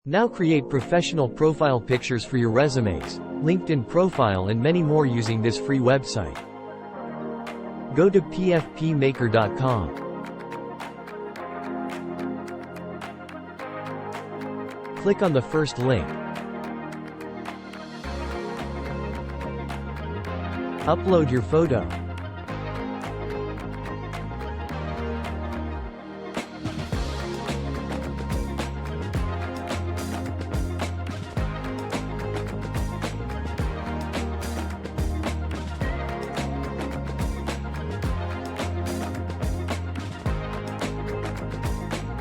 Now create professional profile pictures for your resumes, LinkedIn profile and many more using this free website. Go to PFPmaker.com. Click on the first link. Upload your photo.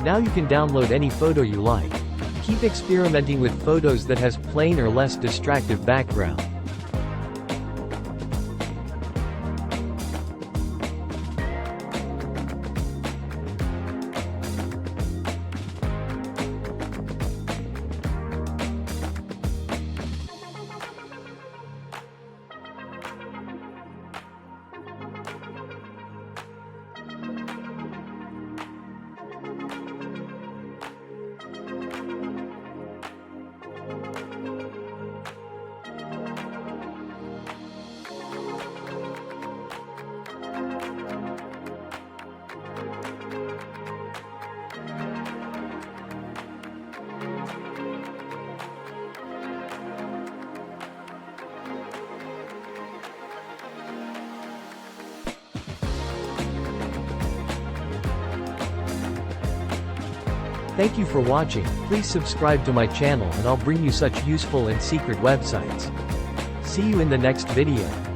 Now you can download any photo you like. Keep experimenting with photos that has plain or less distractive background. Thank you for watching. Please subscribe to my channel and I'll bring you such useful and secret websites. See you in the next video.